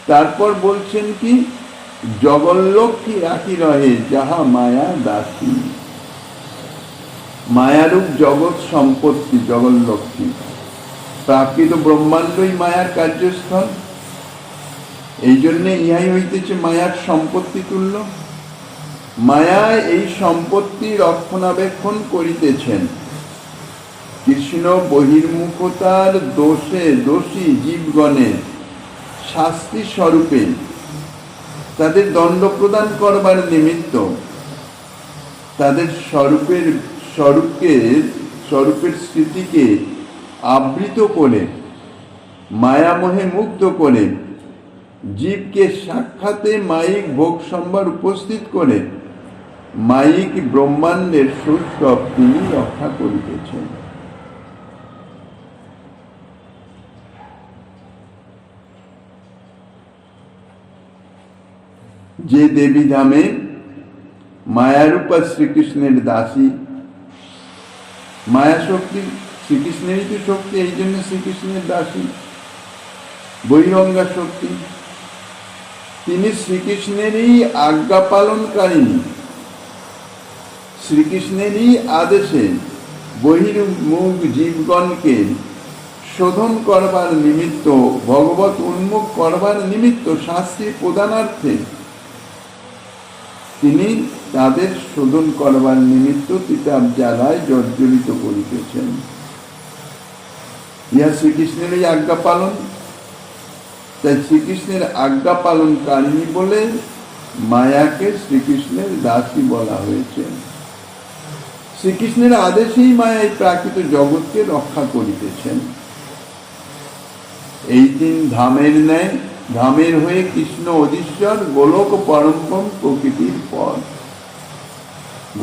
তারপর বলছেন কি, জগল্লক্ষ্মী রাখি রহে যাহা মায়া দাসী। মায়ারূপ জগৎ সম্পত্তি জগল্লক্ষ্মী, প্রাকৃত ব্রহ্মাণ্ডই মায়ার কার্যস্থল। এই জন্যে ইহাই হইতেছে মায়ার সম্পত্তি তুল্য। মায়া এই সম্পত্তি রক্ষণাবেক্ষণ করিতেছেন। কৃষ্ণ বহির্মুখতার দোষে দোষী জীবগণের শাস্তি স্বরূপে তাদের দণ্ড প্রদান করবার নিমিত্ত তাদের স্বরূপের স্মৃতিকে আবৃত করে মায়ামোহে মুগ্ধ করে জীবকে সাক্ষাতে মায়িক ভোগ সম্ভার উপস্থিত করে মায়িক ব্রহ্মাণ্ডের শৈশব তিনি রক্ষা করিতেছেন। যে দেবী ধামে মায়ারূপা শ্রীকৃষ্ণের দাসী, মায়া শক্তি শ্রীকৃষ্ণেরই তো শক্তি, এই জন্য শ্রীকৃষ্ণের দাসী। বৈরঙ্গা শক্তি, তিনি শ্রীকৃষ্ণেরই আজ্ঞা পালনকারিণী। শ্রীকৃষ্ণেরই আদেশে বহির্মুখ জীবগণকে শোধন করবার নিমিত্ত, ভগবত উন্মুখ করবার নিমিত্ত, শাস্তি প্রদানার্থে তিনি তাদের শোধন করবার নিমিত্ত তিতাব জ্বালায় জর্জরিত করিতেছেন। ইহা শ্রীকৃষ্ণেরই আজ্ঞা পালন। তাই শ্রীকৃষ্ণের আজ্ঞা পালনকারিণী বলে মায়াকে শ্রীকৃষ্ণের দাসী বলা হয়েছে। শ্রীকৃষ্ণের আদেশেই মায়া এই প্রাকৃত জগৎকে রক্ষা করিতেছেন। এই দিন ধামের ন্যায় ধামের হয়ে কৃষ্ণ অধীশ্বর, গোলক পরমব্রহ্ম প্রকৃতির পদ।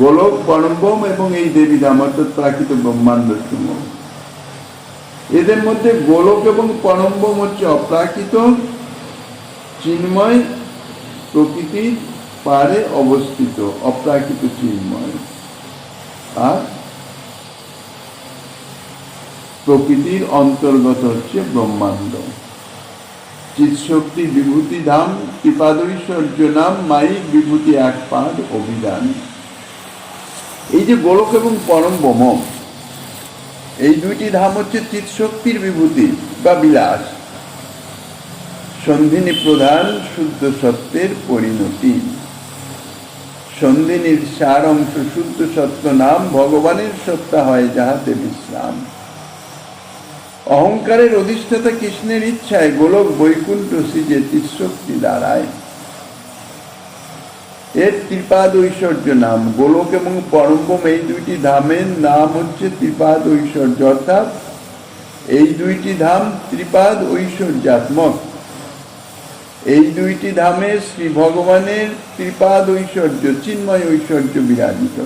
গোলক পরমব্রহ্ম এবং এই দেবী ধাম অর্থাৎ প্রাকৃত ব্রহ্মাণ্ড সমূহ, এদের মধ্যে গোলক এবং পরমব্রহ্ম হচ্ছে অপ্রাকৃত চিন্ময়, প্রকৃতির পারে অবস্থিত অপ্রাকৃত চিন্ময়। আর প্রকৃতির অন্তর্গত হচ্ছে ব্রহ্মাণ্ড। চিৎশক্তি বিভূতি ধাম, কৃপাদৈশ্বর্য নাম, মায়িক বিভূতি এক পাদ অভিধান। এই যে গোলক এবং পরম ব্রহ্ম, এই দুইটি ধাম হচ্ছে চিৎশক্তির বিভূতি বা বিলাস, সন্ধিনী প্রধান শুদ্ধ সত্যের পরিণতি। সন্ধিনীর সার অংশ শুদ্ধ সত্য নাম, ভগবানের সত্তা হয় যাহাতে বিশ্রাম। অহংকারের অধিষ্ঠাতা কৃষ্ণের ইচ্ছায় গোলক বৈকুণ্ঠ সৃজে চিৎশক্তি দ্বারায়। এর ত্রিপাদ ঐশ্বর্য নাম। গোলক এবং পরমব্রহ্ম এই দুইটি ধামের নাম হচ্ছে ত্রিপাদ ঐশ্বর্য, অর্থাৎ এই দুইটি ধাম ত্রিপাদ ঐশ্বর্যাত্মক। এই দুইটি ধামে শ্রী ভগবানের ত্রিপাদ ঐশ্বর্য, চিন্ময় ঐশ্বর্য বিরাজিত।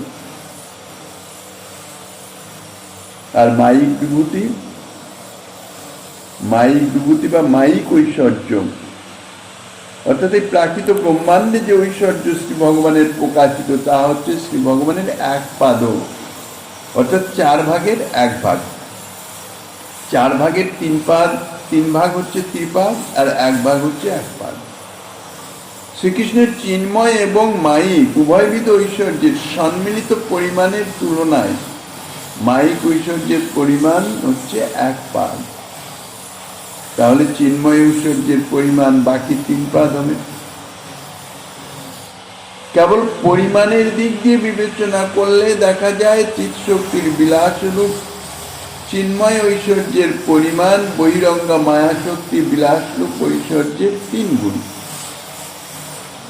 আর মায়িক বিভূতি, মায়িক বিভূতি বা মায়িক ঐশ্বর্য অর্থাৎ এই প্রাকৃত ব্রহ্মাণ্ডে যে ঐশ্বর্য শ্রী ভগবানের প্রকাশিত, তা হচ্ছে শ্রী ভগবানের এক পাদ, অর্থাৎ 4 ভাগের 1 ভাগ। 4 ভাগের 3 পাদ, 3 ভাগ হচ্ছে ত্রিপাদ, আর 1 ভাগ হচ্ছে 1 পাদ। শ্রীকৃষ্ণের চিন্ময় এবং মায়িক উভয়বিধ ঐশ্বর্যের সম্মিলিত পরিমাণের তুলনায় মায়িক ঐশ্বর্যের পরিমাণ হচ্ছে 1 পাদ। তাহলে চিন্ময় ঐশ্বর্যের পরিমাণ বাকি 3 পাদ হবে। কেবল পরিমাণের দিক দিয়ে বিবেচনা করলে দেখা যায় চিৎশক্তির বিলাসরূপ চিন্ময় ঐশ্বর্যের পরিমাণ বহিরঙ্গা মায়াশক্তি বিলাসরূপ ঐশ্বর্যের 3 গুণ।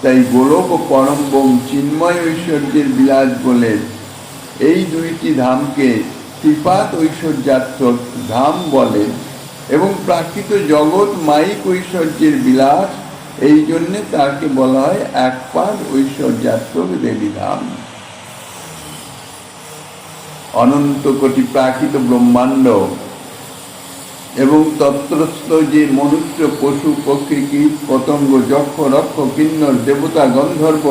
তাই গোলক ও পরমব্রহ্ম চিন্ময় ঐশ্বর্যের বিলাস বলে এই 2টি ধামকে ত্রিপাদ ঐশ্বর্যাত্মক ধাম বলে, এবং প্রাকৃত জগৎ মায়িক ঐশ্বর্যের বিলাস, এই জন্যে তাকে বলা হয় 1 পাদ ঐশ্বর্যাত্মক দেবী ধাম। অনন্ত কোটি প্রাকৃত ব্রহ্মাণ্ড এবং তত্রস্থ যে মনুষ্য, পশু, পক্ষী, কীট, পতঙ্গ, যক্ষ, রক্ষ, কিন্নর, দেবতা, গন্ধর্ব,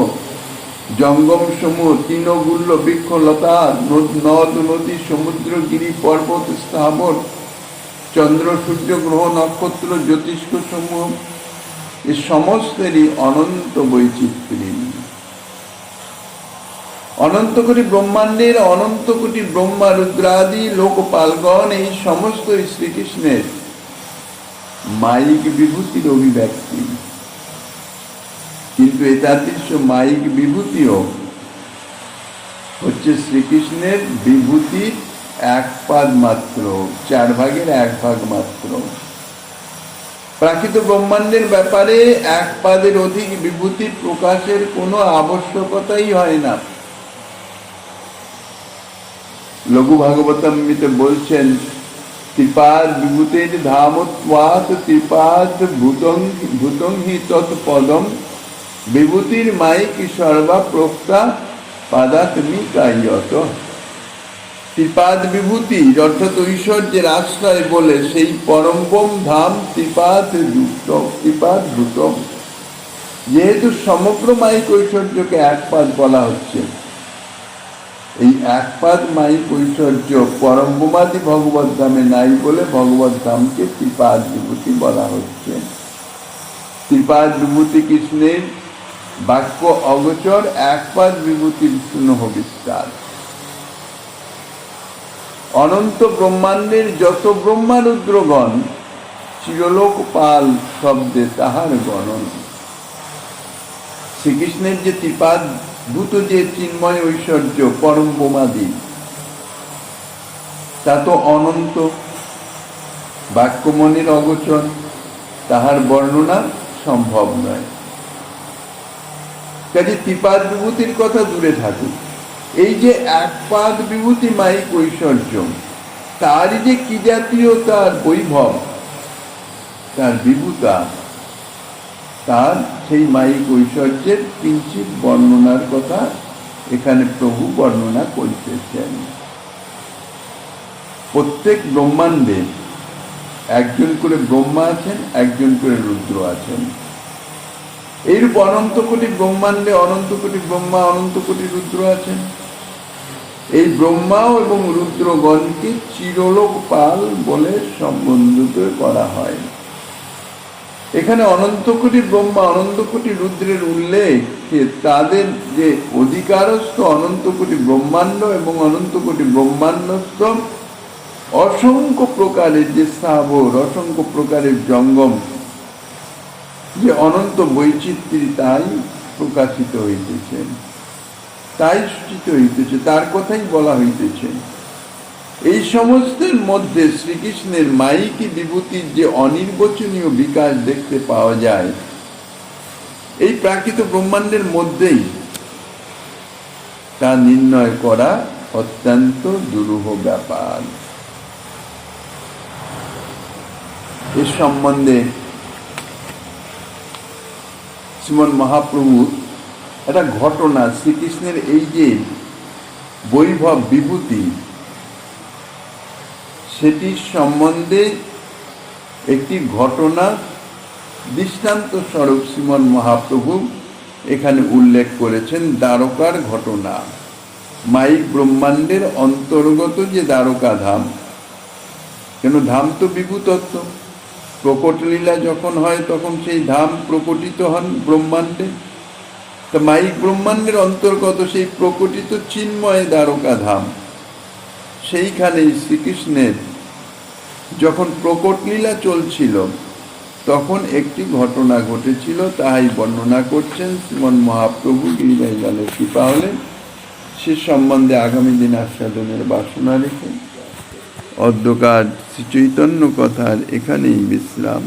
জঙ্গম সমূহ, তৃণগুল্য, বৃক্ষ, লতা, নদ, নদী, সমুদ্র, গিরি, পর্বত, স্থাবর, চন্দ্র, সূর্য, গ্রহ, নক্ষত্র, জ্যোতিষ্ক সমূহ, এ সমস্তেরই অনন্ত বৈচিত্র্য। অনন্ত কোটি ব্রহ্মাণ্ডের অনন্ত কোটি ব্রহ্মা, রুদ্রাদি লোকপালগণ এই সমস্ত শ্রীকৃষ্ণের মায়িক বিভূতির অভিব্যক্তি। কিন্তু এতাদৃশ্য মায়িক বিভূতিও হচ্ছে শ্রীকৃষ্ণের বিভূতির 1 পাদ মাত্র, 4 ভাগের 1 ভাগ মাত্র। প্রাকৃত ব্রহ্মাণ্ডের ব্যাপারে 1 পাদের অধিক বিভূতি প্রকাশের কোনো আবশ্যকতাই হয় না। লঘু ভাগবতমৃতে বলছেন, ত্রিপাদ বিভূতির ধামত্বাৎ ত্রিপাদ ভূতং হি তৎপদম বিভূতির মায়িক সর্বা প্রক্তা পাদাত্মিকায়ত। ত্রিপাদ বিভূতি অর্থাৎ ঐশ্বর্যের আশ্রয় বলে সেই পরমব্রহ্ম ধাম ত্রিপাদ ভূতম। যেহেতু সমগ্র মায়িক ঐশ্বর্যকে 1 পাদ বলা হচ্ছে, এই 1 পাদ মায়িক ঐশ্বর্য পরমব্রহ্মাদি ভগবত ধামে নাই বলে ভগবত ধামকে ত্রিপাদ বিভূতি বলা হচ্ছে। ত্রিপাদ বিভূতি কৃষ্ণের বাক্য অগোচর, 1 পাদ বিভূতির পুনঃ বিস্তার। অনন্ত ব্রহ্মাণ্ডের যত ব্রহ্মা রুদ্রগণ চিরলোকপাল শব্দে তাহার গণন। শ্রীকৃষ্ণের যে ত্রিপাদ ভূত যে চিন্ময় ঐশ্বর্য পরম ব্রহ্মাদি, তা তো অনন্ত, বাক্যমণির অগোচর, তাহার বর্ণনা সম্ভব নয়। কাজে ত্রিপাদ বিভূতির কথা দূরে থাকুক। এই যে 1 পাদ বিভূতি মায়িক ঐশ্বর্য, তার যে কি জাতীয় তার বৈভব, তার বিভূতা, তার সেই মায়িক ঐশ্বর্যের কিঞ্চিত বর্ণনার কথা এখানে প্রভু বর্ণনা করিতেছেন। প্রত্যেক ব্রহ্মাণ্ডে একজন করে ব্রহ্মা আছেন, একজন করে রুদ্র আছেন। এইরূপ অনন্ত কোটি ব্রহ্মাণ্ডে অনন্ত কোটি ব্রহ্মা, অনন্ত কোটি রুদ্র আছেন। এই ব্রহ্মা এবং রুদ্রগণকে চিরলোকপাল বলে সম্বোধিত করা হয়। এখানে অনন্ত কোটি ব্রহ্মা, অনন্ত কোটি রুদ্রের উল্লেখ তাদের যে অধিকারস্থ অনন্ত কোটি ব্রহ্মাণ্ড এবং অনন্ত কোটি ব্রহ্মাণ্ডস্থ অসংখ্য প্রকারের যে স্থাবর, অসংখ্য প্রকারের জঙ্গম, যে অনন্ত বৈচিত্র্য তাই প্রকাশিত হইতেছে, তাই সূচিত হইতেছে, তার কথাই বলা হইতেছে। এই সমস্তের মধ্যে শ্রীকৃষ্ণের মায়িকী বিভূতির যে অনির্বচনীয় বিকাশ দেখতে পাওয়া যায়, এই প্রাকৃত ব্রহ্মাণ্ডের মধ্যেই তা নির্ণয় করা অত্যন্ত দুরূহ ব্যাপার। এ সম্বন্ধে শ্রীমন মহাপ্রভুর একটা ঘটনা, শ্রীকৃষ্ণের এই যে বৈভব বিভূতি, সেটির সম্বন্ধে একটি ঘটনা দৃষ্টান্ত স্বরূপ শ্রীমন মহাপ্রভু এখানে উল্লেখ করেছেন দ্বারকার ঘটনা। মাইক ব্রহ্মাণ্ডের অন্তর্গত যে দ্বারকা ধাম, কেন ধাম তো বিভূতত্ত্ব, প্রকট লীলা যখন হয় তখন সেই ধাম প্রকটিত হন ব্রহ্মাণ্ডে। তা মাইক ব্রহ্মাণ্ডের অন্তর্গত সেই প্রকটিত চিন্ময় দ্বারকা ধাম, সেইখানে শ্রীকৃষ্ণের যখন প্রকট লীলা চলছিল তখন একটি ঘটনা ঘটেছিল, তাহাই বর্ণনা করছেন শ্রীমন মহাপ্রভু। গিরিবাইলালের কৃপা হলে সে সম্বন্ধে আগামী দিন আস্বাদনের বাসনা রেখে অদ্যকার শ্রী চৈতন্য কথার এখানেই বিশ্রাম।